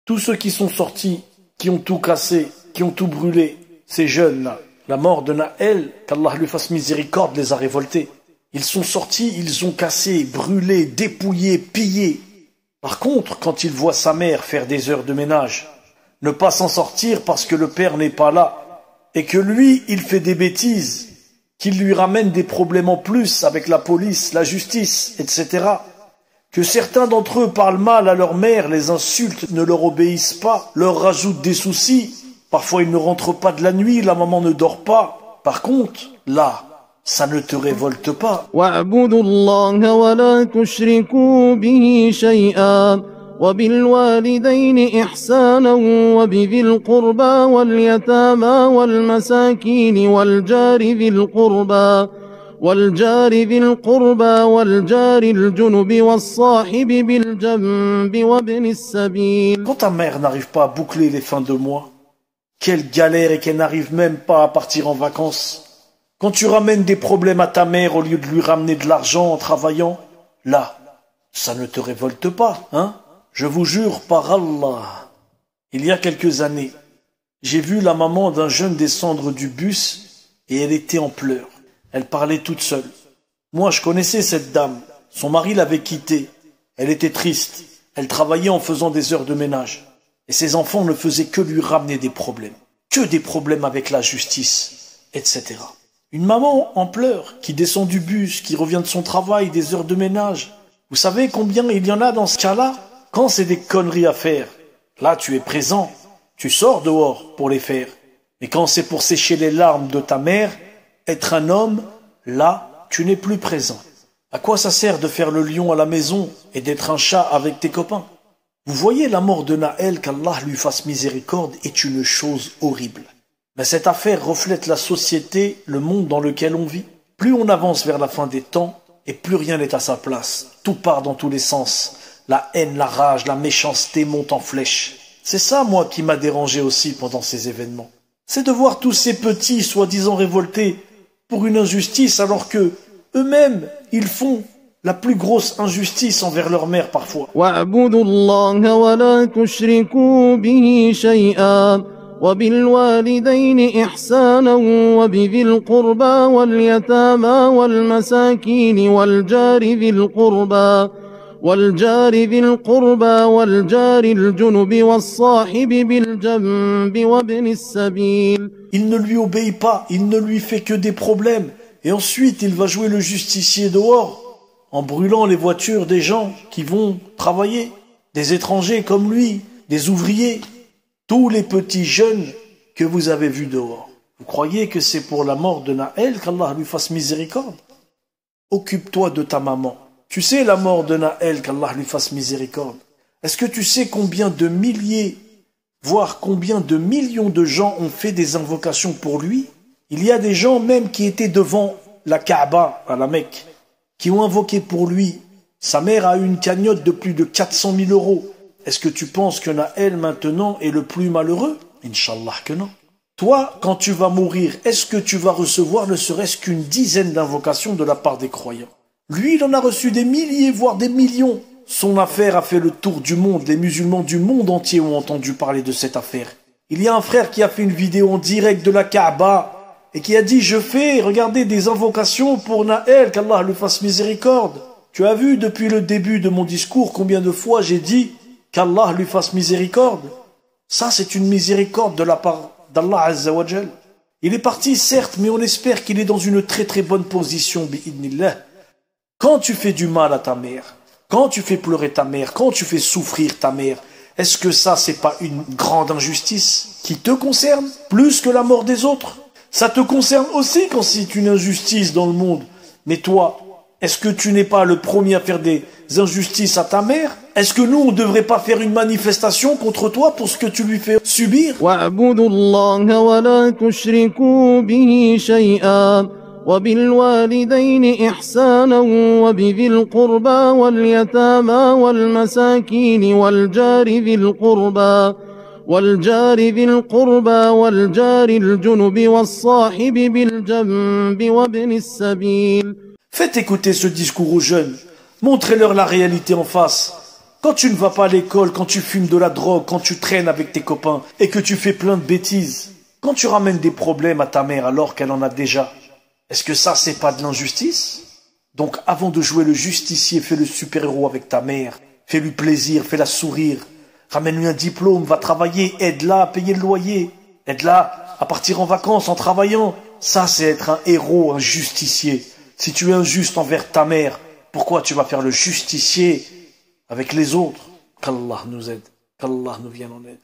Tous ceux qui sont sortis, qui ont tout cassé, qui ont tout brûlé, ces jeunes-là, la mort de Naël, qu'Allah lui fasse miséricorde, les a révoltés. Ils sont sortis, ils ont cassé, brûlé, dépouillé, pillé. Par contre, quand il voit sa mère faire des heures de ménage, ne pas s'en sortir parce que le père n'est pas là, et que lui, il fait des bêtises, qu'il lui ramène des problèmes en plus avec la police, la justice, etc., que certains d'entre eux parlent mal à leur mère, les insultent, ne leur obéissent pas, leur rajoutent des soucis. Parfois ils ne rentrent pas de la nuit, la maman ne dort pas. Par contre, là, ça ne te révolte pas. وَاعْبُدُوا اللَّهَ وَلَا تُشْرِكُوا بِهِ شَيْئًا وَبِالْوَالِدَيْنِ إِحْسَانًا وَبِذِي الْقُرْبَى وَالْيَتَامَى وَالْمَسَاكِينِ والجار ذي القربى والجار الجنب والصاحب بالجنب وابن السبيل. Quand ta mère n'arrive pas à boucler les fins de mois, quelle galère, et qu'elle n'arrive même pas à partir en vacances. Quand tu ramènes des problèmes à ta mère au lieu de lui ramener de l'argent en travaillant, là, ça ne te révolte pas, hein? Je vous jure par Allah, il y a quelques années, j'ai vu la maman d'un jeune descendre du bus et elle était en pleurs. Elle parlait toute seule. Moi, je connaissais cette dame. Son mari l'avait quittée. Elle était triste. Elle travaillait en faisant des heures de ménage. Et ses enfants ne faisaient que lui ramener des problèmes. Que des problèmes avec la justice, etc. Une maman en pleurs, qui descend du bus, qui revient de son travail, des heures de ménage. Vous savez combien il y en a dans ce cas-là? Quand c'est des conneries à faire, là tu es présent. Tu sors dehors pour les faire. Mais quand c'est pour sécher les larmes de ta mère, être un homme, là, tu n'es plus présent. À quoi ça sert de faire le lion à la maison et d'être un chat avec tes copains? Vous voyez, la mort de Naël, qu'Allah lui fasse miséricorde, est une chose horrible. Mais cette affaire reflète la société, le monde dans lequel on vit. Plus on avance vers la fin des temps, et plus rien n'est à sa place. Tout part dans tous les sens. La haine, la rage, la méchanceté montent en flèche. C'est ça, moi, qui m'a dérangé aussi pendant ces événements. C'est de voir tous ces petits, soi-disant révoltés, pour une injustice, alors que eux-mêmes, ils font la plus grosse injustice envers leur mère parfois. وَاعْبُدُوا اللَّهَ وَلَا تُشْرِكُوا بِهِ شَيْئًا وَبِالْوَالِدَيْنِ إِحْسَانًا وَبِذِي الْقُرْبَى وَالْيَتَامَى وَالْمَسَاكِينِ والجار ذي القربى والجار الجنب والصاحب بالجنب وابن السبيل. Il ne lui obéit pas, il ne lui fait que des problèmes. Et ensuite, il va jouer le justicier dehors, en brûlant les voitures des gens qui vont travailler, des étrangers comme lui, des ouvriers, tous les petits jeunes que vous avez vus dehors. Vous croyez que c'est pour la mort de Naël qu'Allah lui fasse miséricorde? Occupe-toi de ta maman. Tu sais la mort de Naël, qu'Allah lui fasse miséricorde. Est-ce que tu sais combien de milliers, voire combien de millions de gens ont fait des invocations pour lui? Il y a des gens même qui étaient devant la Kaaba, à la Mecque, qui ont invoqué pour lui. Sa mère a eu une cagnotte de plus de 400 000 euros. Est-ce que tu penses que Naël maintenant est le plus malheureux? Inch'Allah que non. Toi, quand tu vas mourir, est-ce que tu vas recevoir ne serait-ce qu'une dizaine d'invocations de la part des croyants? Lui, il en a reçu des milliers, voire des millions. Son affaire a fait le tour du monde. Les musulmans du monde entier ont entendu parler de cette affaire. Il y a un frère qui a fait une vidéo en direct de la Kaaba et qui a dit « Je fais, regardez, des invocations pour Naël, qu'Allah lui fasse miséricorde. » Tu as vu depuis le début de mon discours combien de fois j'ai dit qu'Allah lui fasse miséricorde? Ça, c'est une miséricorde de la part d'Allah Azza wa Jal. Il est parti, certes, mais on espère qu'il est dans une très très bonne position, bi'idnillah. Quand tu fais du mal à ta mère, quand tu fais pleurer ta mère, quand tu fais souffrir ta mère, est-ce que ça, c'est pas une grande injustice qui te concerne plus que la mort des autres? Ça te concerne aussi quand c'est une injustice dans le monde. Mais toi, est-ce que tu n'es pas le premier à faire des injustices à ta mère? Est-ce que nous, on ne devrait pas faire une manifestation contre toi pour ce que tu lui fais subir? وَاعْبُدُوا اللَّهَ وَلَا تُشْرِكُوا بِهِ شَيْئًا وبالوالدين إحسانا وبذي القربى واليتامى والمساكين والجار ذي القربى والجار الجنب والصاحب بالجنب وابن السبيل. Faites écouter ce discours aux jeunes. Montrez-leur la réalité en face. Quand tu ne vas pas à l'école, quand tu fumes de la drogue, quand tu traînes avec tes copains et que tu fais plein de bêtises, quand tu ramènes des problèmes à ta mère alors qu'elle en a déjà, est-ce que ça c'est pas de l'injustice? Donc avant de jouer le justicier, fais le super-héros avec ta mère, fais-lui plaisir, fais-la sourire, ramène-lui un diplôme, va travailler, aide-la à payer le loyer, aide-la à partir en vacances en travaillant. Ça c'est être un héros, un justicier. Si tu es injuste envers ta mère, pourquoi tu vas faire le justicier avec les autres? Qu'Allah nous aide, qu'Allah nous vienne en aide.